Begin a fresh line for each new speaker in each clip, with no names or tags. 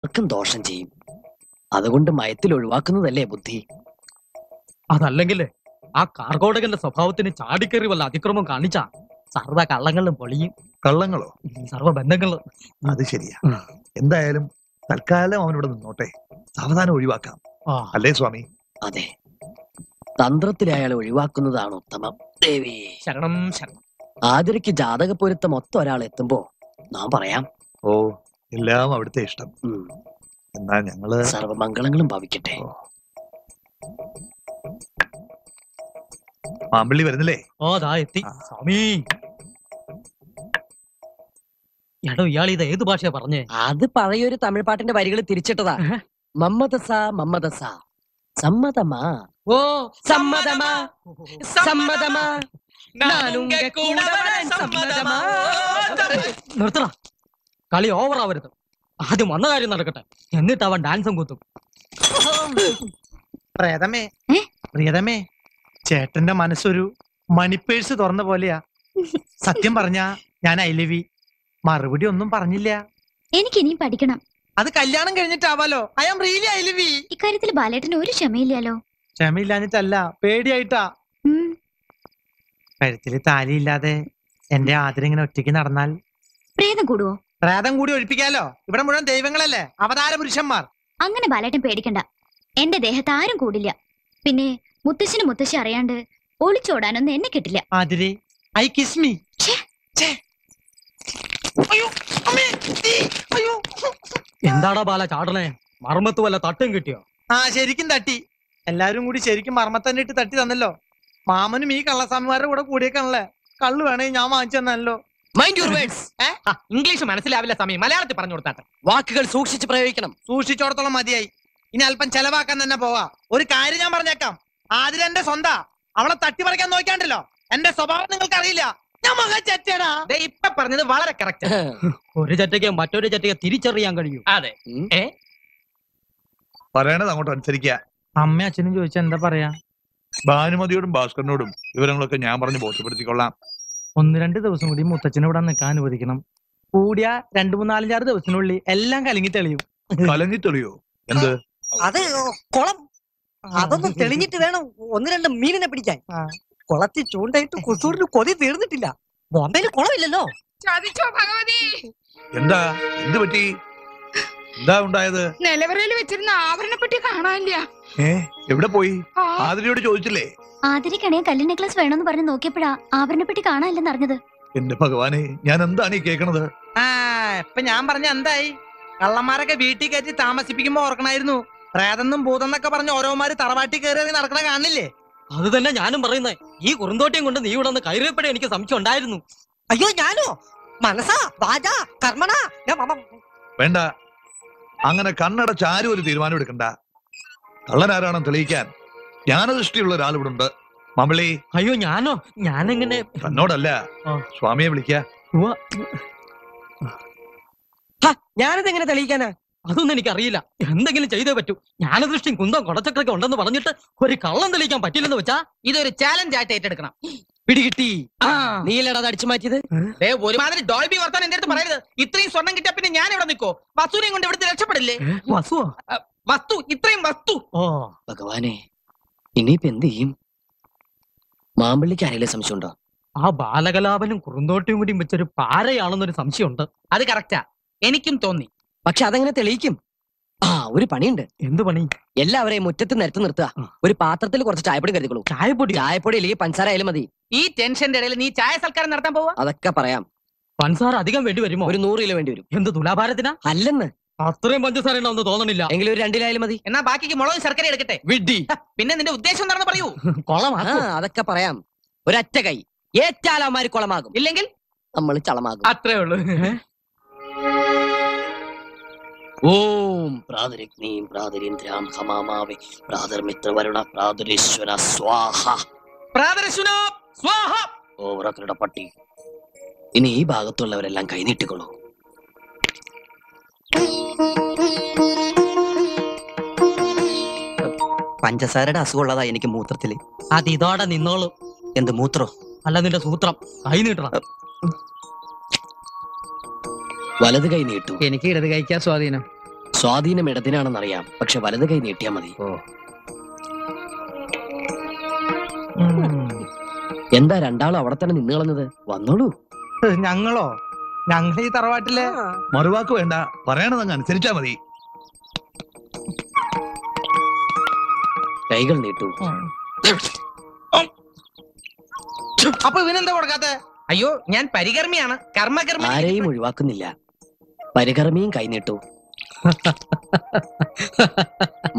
ആർക്കും ദോഷം ചെയ്യും. അതുകൊണ്ട് മയത്തിൽ ഒഴിവാക്കുന്നതല്ലേ ബുദ്ധി.
അതല്ലെങ്കിൽ ആ കാർഗോടകന്റെ സ്വഭാവത്തിന് ചാടിക്കേറി വല്ല അതിക്രമം കാണിച്ചാ സർവ്വ കള്ളങ്ങളും പൊളിയും.
കള്ളങ്ങളോ?
സർവ്വ ബന്ധങ്ങളും.
അത് ശരിയാ. എന്തായാലും തൽക്കാലം അവനിവിടെ നിന്നോട്ടെ, സാവധാനം ഒഴിവാക്കാം. അല്ലേ സ്വാമി?
അതെ, തന്ത്രത്തിലെ അയാളെ ഒഴിവാക്കുന്നതാണ് ഉത്തമം. ദേവി
ശരണം ശരണം.
ആതിരയ്ക്ക് ജാതക പൊരുത്തം ഒരാൾ എത്തുമ്പോ നാം പറയാം.
ഓ, എല്ലാം അവിടുത്തെ ഇഷ്ടം. എന്നാ ഞങ്ങള്
സർവമംഗളങ്ങളും ഭവിക്കട്ടെ.
മാമ്പള്ളി വരുന്നില്ലേ?
ഓ ദാ എത്തി സ്വാമി. എടോ, ഇയാൾ ഇത് ഏത് ഭാഷയാ പറഞ്ഞേ?
അത് പഴയൊരു തമിഴ് പാട്ടിന്റെ വരികൾ തിരിച്ചിട്ടതാ. മമ്മദസ മമ്മദസ സമ്മതമാ.
ഓ
സമ്മതമാ സമ്മതമാ.
നിർത്തണ, കളി ഓവറാവരുത്. ആദ്യം വന്ന കാര്യം നടക്കട്ടെ, എന്നിട്ട് അവൻ ഡാൻസും കൂത്തും.
പ്രിയതമേ, പ്രിയതമേ, ചേട്ടന്റെ മനസ്സൊരു മണിപ്പേഴ്സ് തുറന്ന പോലെയാ. സത്യം പറഞ്ഞാ ഞാൻ ഐലവി മറുപടി ഒന്നും പറഞ്ഞില്ല.
എനിക്ക് ഇനിയും പഠിക്കണം.
അത് കല്യാണം കഴിഞ്ഞിട്ടാവാലോ. I am really ഐലവി.
ഇക്കാര്യത്തിൽ ബാലേട്ടന് ഒരു ക്ഷമയില്ലല്ലോ.
ക്ഷമയില്ലാഞ്ഞിട്ടല്ല, പേടിയായിട്ടാ. കഴുത്തില് താലിയില്ലാതെ എന്റെ ആദരം ഇങ്ങനെ ഒറ്റയ്ക്ക് നടന്നാൽ
പ്രേതം കൂടുവോ?
പ്രേതം കൂടി ഒഴിപ്പിക്കാലോ. ഇവിടെ മുഴുവൻ ദൈവങ്ങളല്ലേ, അവതാര പുരുഷന്മാർ.
അങ്ങനെ ബാലേട്ടൻ പേടിക്കണ്ട. എന്റെ ദേഹത്ത് ആരും കൂടില്ല. പിന്നെ മുത്തശ്ശന് മുത്തശ്ശി അറിയാണ്ട് ഒളിച്ചോടാനൊന്നും എന്നെ കിട്ടില്ല.
ആതിരെ, ഐ കിസ് മീ.
എന്താടാ ബാല ചാടണേ? മർമ്മത്ത് വല്ല തട്ടും കിട്ടിയോ?
ആ, ശരിക്കും തട്ടി. എല്ലാരും കൂടി ശരിക്കും മർമ്മത്തന്നെ ഇട്ട് തട്ടി തന്നല്ലോ. മാമനും ഈ കള്ളസ്വാമിമാരുടെ കൂടെ കൂടിയേക്കാണല്ലേ. കള്ളു വേണേ ഞാൻ വാങ്ങിച്ചു തന്നല്ലോ.
Mind your words.
ഇംഗ്ലീഷ് മനസ്സിലാവില്ല സമയം, മലയാളത്തിൽ പറഞ്ഞു കൊടുത്താട്ടെ.
വാക്കുകൾ സൂക്ഷിച്ച് പ്രയോഗിക്കണം.
സൂക്ഷിച്ചോടത്തോളം മതിയായി. ഇനി അല്പം ചെലവാക്കാൻ തന്നെ പോവാ. ഒരു കാര്യം ഞാൻ പറഞ്ഞേക്കാം, ആതിര എന്റെ സ്വന്താ. അവളെ തട്ടിപ്പറിക്കാൻ നോക്കിയാണ്ടല്ലോ, എന്റെ സ്വഭാവം നിങ്ങൾക്ക് അറിയില്ല. ഞാൻ മകൻ ചെറ്റടാ. ഇപ്പൊ പറഞ്ഞത് വളരെ കറക്റ്റ്.
ഒരു ചറ്റയ്ക്ക് മറ്റൊരു ചറ്റയ്ക്ക് തിരിച്ചറിയാൻ കഴിയും.
അതെ.
പറയണത് അങ്ങോട്ട് അനുസരിക്കുക.
അമ്മ അച്ഛനും ചോദിച്ചാ എന്താ പറയാ?
ഭാനുമതിയോടും ഭാസ്കരനോടും വിവരങ്ങളൊക്കെ ഞാൻ പറഞ്ഞ് ബോധ്യപ്പെടുത്തിക്കൊള്ളാം.
1-2 ദിവസം കൂടി മുത്തച്ഛനെ ഇവിടെ നിൽക്കാൻ അനുവദിക്കണം. കൂടിയ 3-4-6 ദിവസത്തിനുള്ളിൽ എല്ലാം കലങ്ങി തെളിയും.
കലങ്ങി തെളിയോ? എന്ത്?
അത് കുളം. അതൊന്നും തെളിഞ്ഞിട്ട് വേണം 1-2 മീനിനെ പിടിക്കാൻ. കുളത്തിൽ ചൂണ്ടയിട്ട് കുസൂറിന് കൊതി തീർന്നിട്ടില്ല. ബോംബെയിൽ കുളമില്ലല്ലോ.
എന്താ? എന്ത് പറ്റി? എന്താ ഉണ്ടായത്?
നിലവറയിൽ വെച്ചിരുന്ന ആഭരണപ്പെട്ടി കാണാനില്ല.
എവിടെ പോയി? ആതിരയോട് ചോദിച്ചില്ലേ?
ആതിരക്കണേ കല്ല് നെക്ലസ് വേണമെന്ന് പറഞ്ഞ് നോക്കിയപ്പോഴാ ആഭരണപ്പെട്ടി കാണാനില്ലെന്ന് അറിഞ്ഞത്.
എന്റെ ഭഗവാനെ, ഞാൻ എന്താണ് ഈ കേൾക്കണത്?
ഇപ്പൊ ഞാൻ പറഞ്ഞ എന്തായി? കള്ളന്മാരൊക്കെ വീട്ടിൽ കയറ്റി താമസിപ്പിക്കുമ്പോ ഓർക്കണായിരുന്നു. പ്രേതെന്നും ഭൂതെന്നൊക്കെ പറഞ്ഞ് ഓരോമാര് തറവാട്ടി കയറി നടക്കണ കാണില്ലേ?
അത് തന്നെ ഞാനും പറയുന്നേ. ഈ കുറുന്തോട്ടിയും കൊണ്ട് നീ ഇവിടെ നിന്ന് കയറിയപ്പോഴേ എനിക്ക് സംശയം ഉണ്ടായിരുന്നു.
അയ്യോ, ഞാനോ? മനസ്സാ വാചാ കർമ്മണ.
വേണ്ട, അങ്ങനെ കണ്ണടച്ച് ആരും ഒരു തീരുമാനം എടുക്കണ്ട. കള്ളനാരാണെന്ന് തെളിയിക്കാൻ ജ്ഞാനദൃഷ്ടിയുള്ള ഒരാൾ ഇവിടെ ഉണ്ട്. മമ്പളി.
അയ്യോ, ഞാനോ? ഞാനെങ്ങനെ?
തന്നോടല്ല, സ്വാമിയെ വിളിക്ക.
ഞാനതെങ്ങനെ തെളിയിക്കാനാ?
അതൊന്നും എനിക്കറിയില്ല. എന്തെങ്കിലും ചെയ്തേ പറ്റൂ. ജ്ഞാനദൃഷ്ടിയും കുന്തം കൊടച്ചക്രൊക്കെ ഉണ്ടെന്ന് പറഞ്ഞിട്ട് ഒരു കള്ളം തെളിയിക്കാൻ പറ്റില്ലെന്ന് വെച്ചാ
ഇതൊരു ചാലഞ്ച് ആയിട്ട് ഏറ്റെടുക്കണം.
പിടികിട്ടി. നീലടാ അടിച്ചു മാറ്റിയത്.
ഒരുമാതിരി ഡോൾബി വർത്താൻ എന്റെ അടുത്ത് പറയരുത്. ഇത്രയും സ്വർണം കിട്ടിയ പിന്നെ ഞാൻ ഇവിടെ നിൽക്കോ? വസ്തുവിനെയും കൊണ്ട് ഇവിടുത്തെ രക്ഷപ്പെടില്ലേ? വസ്തു, ഇത്രയും വസ്തു.
ഓ
ഭഗവാനെ, ഇനിയിപ്പോ എന്ത് ചെയ്യും? മാമ്പള്ളിക്ക് ആരെങ്കിലും സംശയം ഉണ്ടോ?
ആ ബാലകലാപനും കുറുന്തോട്ടിയും കൂടി വെച്ചൊരു പാരയാണെന്നൊരു സംശയമുണ്ട്.
അത് കറക്റ്റാ, എനിക്കും തോന്നി.
പക്ഷെ അതെങ്ങനെ തെളിയിക്കും? ഒരു പണിയുണ്ട്.
എന്ത് പണി?
എല്ലാവരെയും മുറ്റത്ത് നിരത്തി നിർത്തുക. ഒരു പാത്രത്തിൽ കുറച്ച് ചായപ്പൊടി കരുതിക്കോളൂ. ചായപ്പൊടി ഇല്ലെങ്കിൽ പഞ്ചസാര ആയാലും മതി.
ഈ ടെൻഷന്റെ ഇടയിൽ നീ ചായ സൽക്കാരം നടത്താൻ പോവാ?
അതൊക്കെ പറയാം.
പഞ്ചസാര അധികം വേണ്ടി വരുമോ?
ഒരു 100 കിലോ വേണ്ടി വരും.
എന്ത് തുലാഭാരത്തിനാ?
അല്ലെന്ന്.
അത്രയും പഞ്ചസാര ഉണ്ടാവുന്ന തോന്നണില്ല.
എങ്കിലും ഒരു 2 കിലോ ആയാലും മതി.
എന്നാ ബാക്കിക്ക് മുളകും ശർക്കര എടുക്കട്ടെ.
വിഡ്ഢി.
പിന്നെ നിന്റെ ഉദ്ദേശം എന്താണെന്ന് പറയൂ.
അതൊക്കെ പറയാം. ഒരൊറ്റ കൈ ഏറ്റാലമാര് കുളമാകും, ഇല്ലെങ്കിൽ നമ്മൾ ചളമാകും.
അത്രേ ഉള്ളൂ.
ഓം പ്രാതരഗ്നീം പ്രാതരീന്ദ്രാം ഹമാമാവേ പ്രാതർമിത്രവരുണ പ്രാതരീശ്വര സ്വാഹ.
പ്രാതരശ്വന സ്വാഹ.
ഓവറക്കരുടെ പട്ടി. ഇനി ഈ ഭാഗത്തുള്ളവരെല്ലാം കൈനീട്ടിക്കൊള്ളൂ. പഞ്ചസാരയുടെ അസുഖമുള്ളതാ എനിക്ക് മൂത്രത്തില്.
അത് ഇതോടെ നിന്നോളൂ.
എന്ത് മൂത്രോ?
അല്ല, നിന്റെ സൂത്രം. കൈ നീട്ടണം.
വലത് കൈ നീട്ടു.
എനിക്ക് ഇടത് കൈക്കാ സ്വാധീനം.
സ്വാധീനം ഇടതിനാണെന്നറിയാം, പക്ഷെ വലത് കൈ നീട്ടിയാ മതി. എന്താ രണ്ടാളും അവിടെ തന്നെ നിന്ന് കളഞ്ഞത്? വന്നോളൂ.
ഞങ്ങളോ? ഞങ്ങൾ ഈ തറവാട്ടിലെ
മറുവാക്ക് വേണ്ട, പറയണതങ്ങ് അനുസരിച്ചാ മതി.
കൈകൾ നീട്ടു.
അപ്പൊ ഇവനെന്താ കൊടുക്കാത്ത? അയ്യോ, ഞാൻ പരികർമ്മിയാണ്, കർമ്മകർമ്മി.
ആരെയും ഒഴിവാക്കുന്നില്ല. പരികർമ്മിയും കൈ നീട്ടു.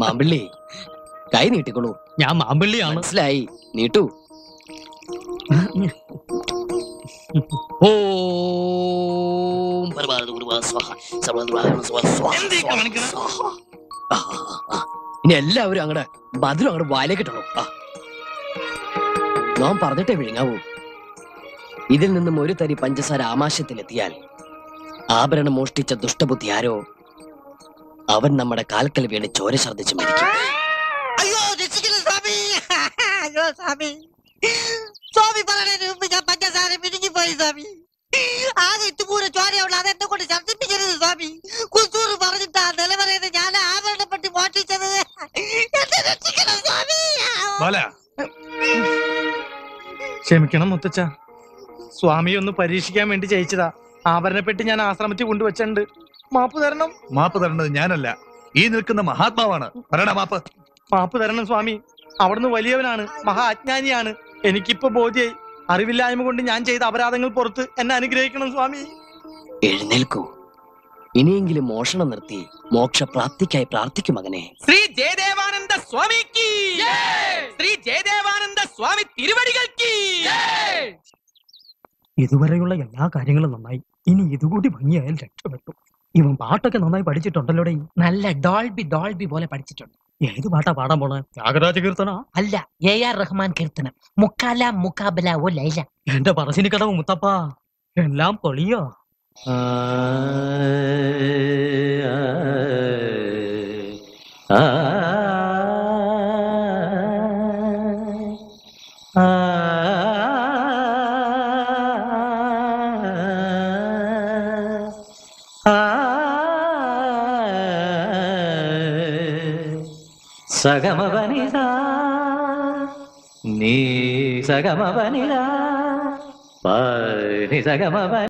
മാമ്പിള്ളി, കൈ നീട്ടിക്കൊള്ളൂ.
ഞാൻ മാമ്പിള്ളിയാണ്.
മനസ്സിലായി, നീട്ടു. ഓം ഇനി എല്ലാവരും അങ്ങടെ ബദലും അങ്ങോട്ട് വായിലേക്കിട്ടണോ. നാം പറഞ്ഞിട്ടേ വിഴുങ്ങാവൂ. ഇതിൽ നിന്നും ഒരു തരി പഞ്ചസാര ആമാശയത്തിലെത്തിയാൽ ആഭരണം മോഷ്ടിച്ച ദുഷ്ടബുദ്ധി ആരോ അവൻ നമ്മുടെ കാൽക്കൽ വീണ് ചോര ഛർദ്ദിച്ച് മരിക്കും.
അയ്യോ രക്ഷിക്കണം സ്വാമി, അയ്യോ സ്വാമി, സ്വാമി പറയുന്നതിന് മുമ്പ് ഞാൻ പഞ്ചസാര പിടുങ്ങിപ്പോയി സ്വാമി. ആകെ ഇത്തുപൂര ചോരയുള്ള അതെന്നെ കൊണ്ട് ഛർദ്ദിപ്പിക്കരുത് സ്വാമി. കുസൂർ പറഞ്ഞിട്ടാ നിലവറയത് ഞാൻ ആഭരണപ്പെട്ടി മോഷ്ടിച്ചത്. എന്നെ രക്ഷിക്കണം സ്വാമി.
ക്ഷമിക്കണം മുത്തച്ഛ, സ്വാമി ഒന്ന് പരീക്ഷിക്കാൻ വേണ്ടി ജയിച്ചതാ. ആഭരണപ്പെട്ടി ഞാൻ ആശ്രമത്തിൽ കൊണ്ടുവച്ചിട്ടുണ്ട്. മാപ്പ് തരണം.
മാപ്പ് തരേണ്ടത് ഞാനല്ല, ഈ നിൽക്കുന്ന മഹാത്മാവാണ്. പറയണ മാപ്പ്.
മാപ്പ് തരണം സ്വാമി. അവിടുന്ന് വലിയവനാണ്, മഹാ അജ്ഞാനിയാണ്. എനിക്കിപ്പോ ബോധ്യായി. അറിവില്ലായ്മ കൊണ്ട് ഞാൻ ചെയ്ത അപരാധങ്ങൾ പുറത്ത് എന്നെ അനുഗ്രഹിക്കണം സ്വാമി.
എഴുന്നേൽക്കൂ. ഇനിയെങ്കിലും മോഷണം നിർത്തി മോക്ഷപ്രാപ്തിക്കായി പ്രാർത്ഥിക്കും മകനെ.
ശ്രീ ജയദേവാനന്ദ സ്വാമിക്ക്, ശ്രീ ജയദേവാനന്ദ സ്വാമി തിരുവടികൾക്ക്.
ഇതുവരെയുള്ള എല്ലാ കാര്യങ്ങളും നന്നായി. ഇനി ഇതുകൂടി ഭംഗിയായാൽ രക്ഷപ്പെട്ടു. ഇവൻ പാട്ടൊക്കെ നന്നായി പഠിച്ചിട്ടുണ്ടല്ലോടെ.
നല്ല ഡോൾബി പോലെ പഠിച്ചിട്ടുണ്ട്.
ഏത് പാട്ടാ പാടാൻ പോണേ? ത്യാഗരാജ കീർത്തന?
അല്ല, AR റഹ്മാൻ കീർത്തനം. മുക്കാല മുക്കാബല ഓ ലൈല.
എന്റെ പറശ്ശിനി കടവ് മുത്തപ്പ, എല്ലാം പൊളിയോ.
സഗമവനിത നീ സഗമവനിത പനി സഗമവ